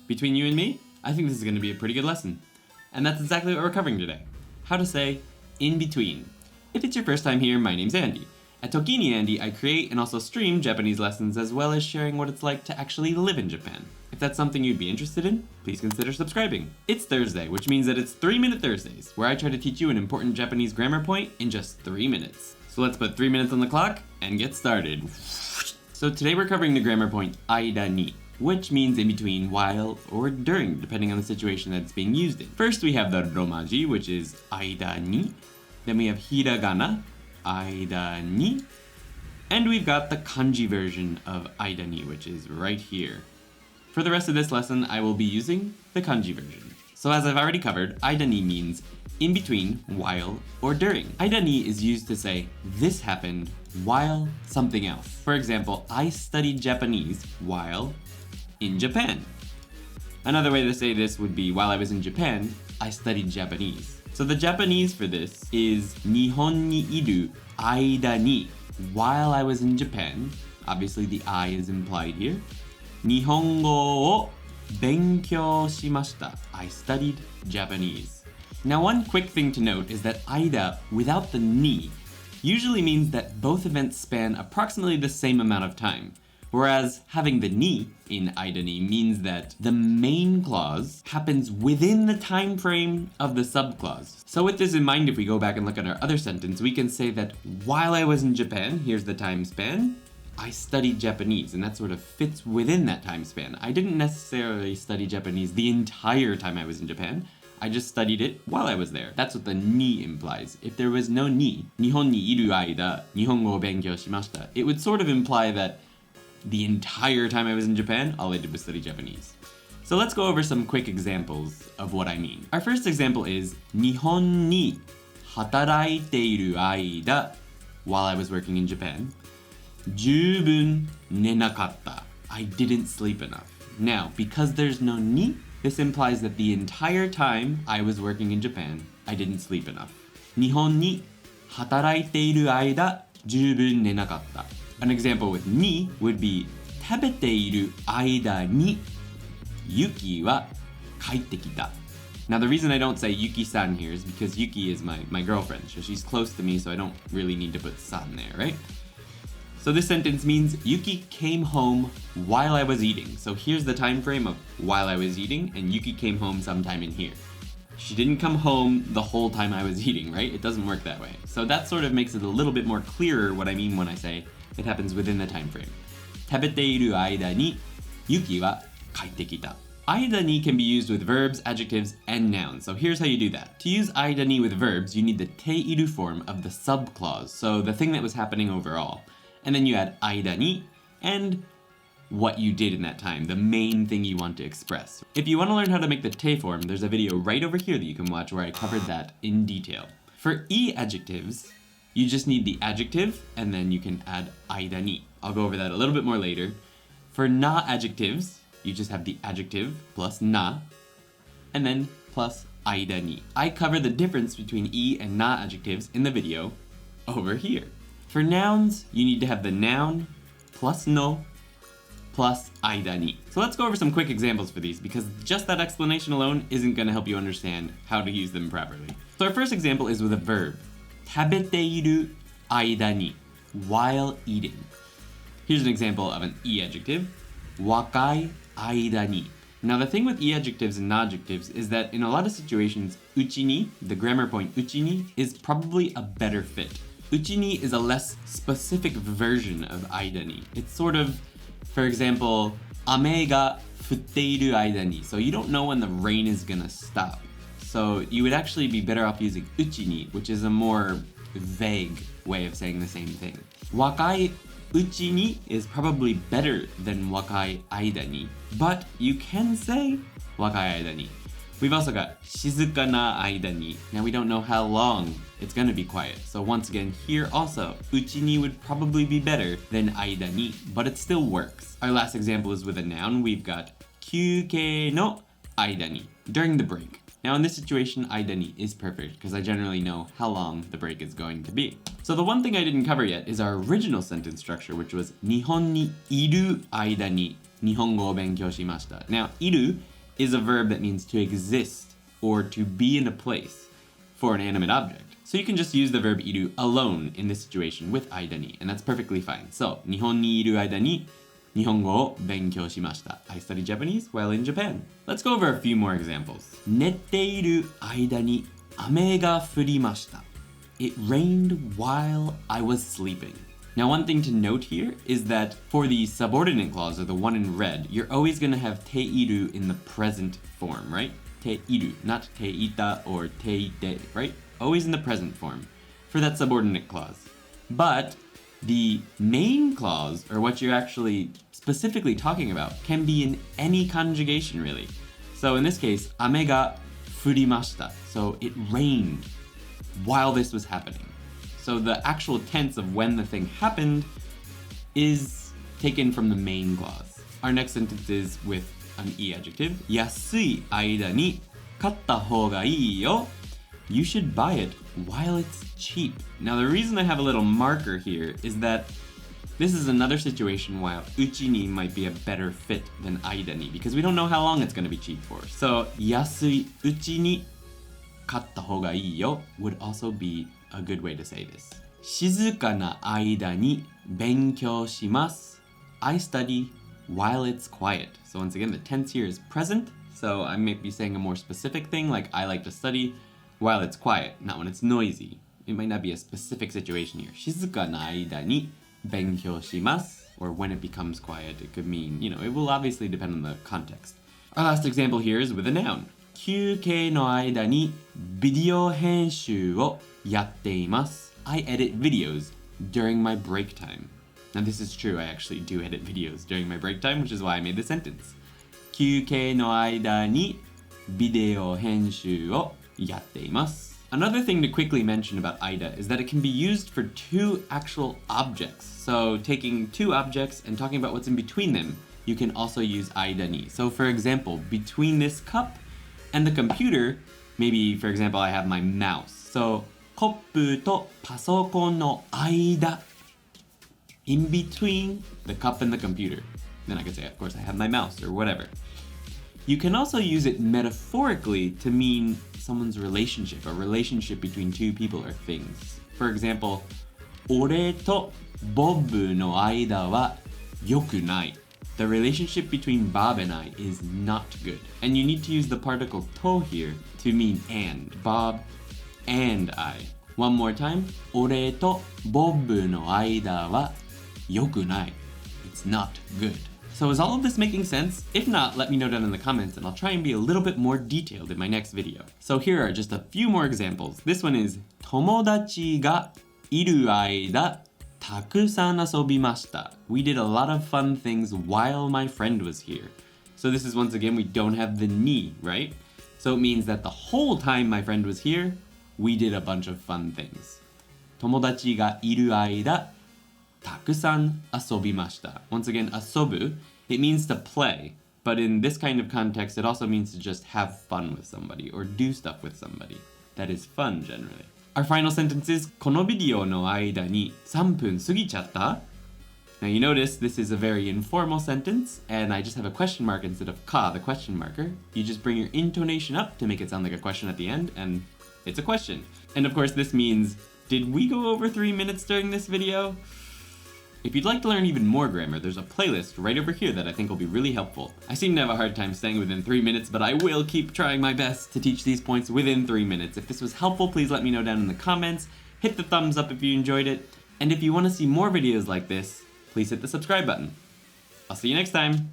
Between you and me, I think this is going to be a pretty good lesson. And that's exactly what we're covering today. How to say in between. If it's your first time here, my name's Andy. At Tokini Andy, I create and also stream Japanese lessons as well as sharing what it's like to actually live in Japan. If that's something you'd be interested in, please consider subscribing. It's Thursday, which means that it's 3-Minute Thursdays, where I try to teach you an important Japanese grammar point in just 3 minutes. So let's put 3 minutes on the clock and get started. So today we're covering the grammar point AIDA NI, which means in between, while, or during, depending on the situation that it's being used in. First we have the romaji, which is AIDA NI. Then we have hiragana, AIDA NI. And we've got the kanji version of AIDA NI, which is right here. For the rest of this lesson, I will be using the kanji version. So as I've already covered, AIDA NI means in between, while, or during. AIDA NI is used to say this happened while something else. For example, I studied Japanese while in Japan. Another way to say this would be while I was in Japan, I studied Japanese. So the Japanese for this is Nihon ni iru AIDA ni. While I was in Japan, obviously the I is implied here. Nihongo wo benkyou shimashita. I studied Japanese. Now one quick thing to note is that AIDA without the ni usually means that both events span approximately the same amount of time. Whereas having the ni in AIDA NI means that the main clause happens within the time frame of the subclause. So with this in mind, if we go back and look at our other sentence, we can say that while I was in Japan, here's the time span, I studied Japanese, and that sort of fits within that time span. I didn't necessarily study Japanese the entire time I was in Japan. I just studied it while I was there. That's what the ni implies. If there was no ni, Nihon ni iru aida, Nihongo o benkyou shimashita, it would sort of imply that the entire time I was in Japan, all I did was study Japanese. So let's go over some quick examples of what I mean. Our first example is Nihon ni hataraiteiru aida, while I was working in Japan, jubun nenakatta. I didn't sleep enough. Now, because there's no ni, this implies that the entire time I was working in Japan, I didn't sleep enough. Nihon ni hataraiteiru aida, jubun nenakatta. An example with ni would be 食べている間にYuki wa kaite kita. Now the reason I don't say Yuki-san here is because Yuki is my girlfriend, so she's close to me, so I don't really need to put san there, right? So this sentence means Yuki came home while I was eating. So here's the time frame of while I was eating, and Yuki came home sometime in here. She didn't come home the whole time I was eating, right? It doesn't work that way. So that sort of makes it a little bit more clearer what I mean when I say it happens within the time frame. 食べている間にYuki wa kaite kita. AIDA NI can be used with verbs, adjectives, and nouns. So here's how you do that. To use AIDA NI with verbs, you need the te-iru form of the subclause, so the thing that was happening overall. And then you add AIDA NI and what you did in that time, the main thing you want to express. If you want to learn how to make the te form, there's a video right over here that you can watch where I covered that in detail. For e adjectives, you just need the adjective and then you can add AIDA NI. I'll go over that a little bit more later. For na adjectives, you just have the adjective plus na and then plus AIDA NI. I cover the difference between e and na adjectives in the video over here. For nouns, you need to have the noun plus no plus AIDA NI. So let's go over some quick examples for these because just that explanation alone isn't going to help you understand how to use them properly. So our first example is with a verb. 食べている間に while eating. Here's an example of an e adjective. 若い間に. Now the thing with e adjectives and na adjectives is that in a lot of situations, うちに, the grammar point うちに, is probably a better fit. うちに is a less specific version of AIDA NI. It's sort of, for example, 雨が降っている間に. So you don't know when the rain is gonna stop. So you would actually be better off using うちに, which is a more vague way of saying the same thing. 若いうちに is probably better than 若い間に, but you can say 若い間に. We've also got 静かな間に. Now we don't know how long it's gonna be quiet. So once again, here also, うちに would probably be better than 間に, but it still works. Our last example is with a noun. We've got 休憩の間に, during the break. Now in this situation, AIDA NI is perfect because I generally know how long the break is going to be. So the one thing I didn't cover yet is our original sentence structure, which was 日本にいる間に日本語を勉強しました. Now, いる is a verb that means to exist or to be in a place for an animate object. So you can just use the verb いる alone in this situation with 間に and that's perfectly fine. So 日本にいる間に日本語を勉強しました. I studied Japanese while in Japan. Let's go over a few more examples. 寝ている間に雨が降りました. It rained while I was sleeping. Now, one thing to note here is that for the subordinate clause, or the one in red, you're always going to have ている in the present form, right? ている, not ていた or ていて, right? Always in the present form for that subordinate clause. But the main clause, or what you're actually specifically talking about, can be in any conjugation, really. So in this case, 雨が降りました. So it rained while this was happening. So the actual tense of when the thing happened is taken from the main clause. Our next sentence is with an E adjective. 安い間に買った方がいいよ. You should buy it while it's cheap. Now the reason I have a little marker here is that this is another situation while うちに might be a better fit than 間に because we don't know how long it's going to be cheap for. So 安いうちに買った方がいいよ would also be a good way to say this. 静かな間に勉強します. I study while it's quiet. So once again, the tense here is present. So I may be saying a more specific thing like I like to study while it's quiet, not when it's noisy. It might not be a specific situation here. 静かな間に勉強します. Or when it becomes quiet, it could mean, it will obviously depend on the context. Our last example here is with a noun. 休憩の間にビデオ編集をやっています. I edit videos during my break time. Now this is true, I actually do edit videos during my break time, which is why I made the sentence. 休憩の間にビデオ編集をやっています. Another thing to quickly mention about AIDA is that it can be used for two actual objects. So taking two objects and talking about what's in between them, you can also use AIDA ni. So for example, between this cup and the computer, maybe for example I have my mouse. So コップとパソコンの間, in between the cup and the computer. Then I could say, of course, I have my mouse or whatever. You can also use it metaphorically to mean someone's relationship, a relationship between two people or things. For example, 俺とボブの間は良くない. The relationship between Bob and I is not good. And you need to use the particle to here to mean and. Bob and I. One more time. 俺とボブの間は良くない. It's not good. So is all of this making sense? If not, let me know down in the comments and I'll try and be a little bit more detailed in my next video. So here are just a few more examples. This one is 友達がいる間たくさん遊びました. We did a lot of fun things while my friend was here. So this is once again, we don't have the ni, right? So it means that the whole time my friend was here, we did a bunch of fun things. 友達がいる間たくさん遊びました. Once again, 遊ぶ, it means to play, but in this kind of context, it also means to just have fun with somebody or do stuff with somebody. That is fun generally. Our final sentence is このビデオの間に3分過ぎちゃった? Now you notice this is a very informal sentence, and I just have a question mark instead of ka, the question marker. You just bring your intonation up to make it sound like a question at the end, and it's a question. And of course, this means, did we go over 3 minutes during this video? If you'd like to learn even more grammar, there's a playlist right over here that I think will be really helpful. I seem to have a hard time staying within 3 minutes, but I will keep trying my best to teach these points within 3 minutes. If this was helpful, please let me know down in the comments. Hit the thumbs up if you enjoyed it. And if you want to see more videos like this, please hit the subscribe button. I'll see you next time.